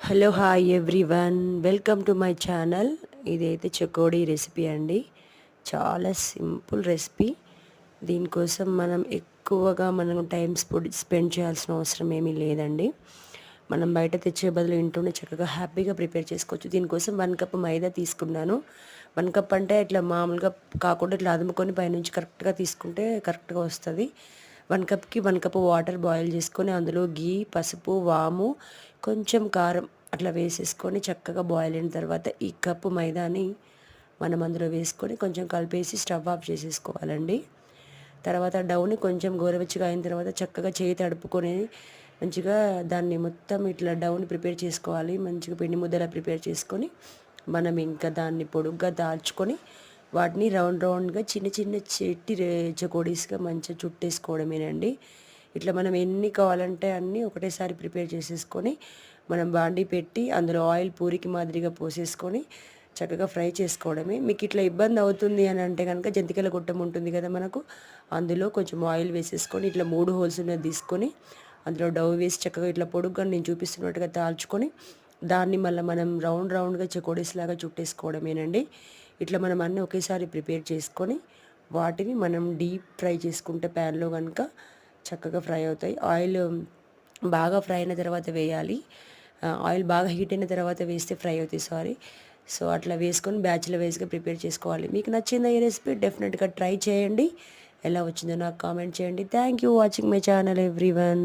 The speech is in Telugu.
Hello hi everyone, welcome to my channel. ఇదైతే చకోడీ రెసిపీ అండి. చాలా సింపుల్ రెసిపీ. దీనికోసం మనం టైం స్పెండ్ చేయాల్సిన అవసరం ఏమీ లేదండి. మనం బయట తెచ్చే బదులు ఇంట్లోనే చక్కగా హ్యాపీగా ప్రిపేర్ చేసుకోవచ్చు. దీనికోసం 1 కప్ మైదా తీసుకున్నాను. 1 కప్ అంటే ఇట్లా మామూలుగా కాకుండా ఇట్లా అదుముకొని పైనుంచి కరెక్ట్గా తీసుకుంటే కరెక్ట్గా వస్తుంది. 1 కప్కి 1 కప్ వాటర్ బాయిల్ చేసుకొని అందులో గీ, పసుపు, వాము, కొంచెం కారం అట్లా వేసేసుకొని చక్కగా బాయిల్ అయిన తర్వాత ఈ కప్పు మైదాని మనం అందులో వేసుకొని కొంచెం కలిపేసి స్టవ్ ఆఫ్ చేసేసుకోవాలండి. తర్వాత డౌని కొంచెం గోరువెచ్చగా అయిన తర్వాత చక్కగా చేయి తడుపుకొని మంచిగా దాన్ని మొత్తం ఇట్లా డౌన్ ప్రిపేర్ చేసుకోవాలి. మంచిగా పిండి ముద్దలా ప్రిపేర్ చేసుకొని మనం ఇంకా దాన్ని పొడుగ్గా దాల్చుకొని వాటిని రౌండ్గా చిన్న చిన్న చకోడీస్గా మంచిగా చుట్టేసుకోవడమేనండి. ఇట్లా మనం ఎన్ని కావాలంటే అన్నీ ఒకటేసారి ప్రిపేర్ చేసేసుకొని మనం బాండీ పెట్టి అందులో ఆయిల్ పూరికి మాదిరిగా పోసేసుకొని చక్కగా ఫ్రై చేసుకోవడమే. మీకు ఇట్లా ఇబ్బంది అవుతుంది అని అంటే కనుక జంతికల గుట్టం ఉంటుంది కదా మనకు, అందులో కొంచెం ఆయిల్ వేసేసుకొని ఇట్లా 3 హోల్స్ ఉన్నది తీసుకొని అందులో డవ్ వేసి చక్కగా ఇట్లా పొడుగ్గా నేను చూపిస్తున్నట్టుగా తాల్చుకొని దాన్ని మళ్ళీ మనం రౌండ్గా చకోడీస్ లాగా చుట్టేసుకోవడమేనండి. ఇట్లా మనం అన్నీ ఒకేసారి ప్రిపేర్ చేసుకొని వాటిని మనం డీప్ ఫ్రై చేసుకుంటే ప్యాన్లో కనుక చక్కగా ఫ్రై అవుతాయి. ఆయిల్ బాగా ఫ్రై అయిన తర్వాత వేయాలి. ఆయిల్ బాగా హీట్ అయిన తర్వాత వేస్తే ఫ్రై అవుతాయి. సో అట్లా వేసుకొని బ్యాచ్ల వైజ్గా ప్రిపేర్ చేసుకోవాలి. మీకు నచ్చిందా ఈ రెసిపీ? డెఫినెట్గా ట్రై చేయండి. ఎలా వచ్చిందో నాకు కామెంట్ చేయండి. Thank you watching my channel everyone.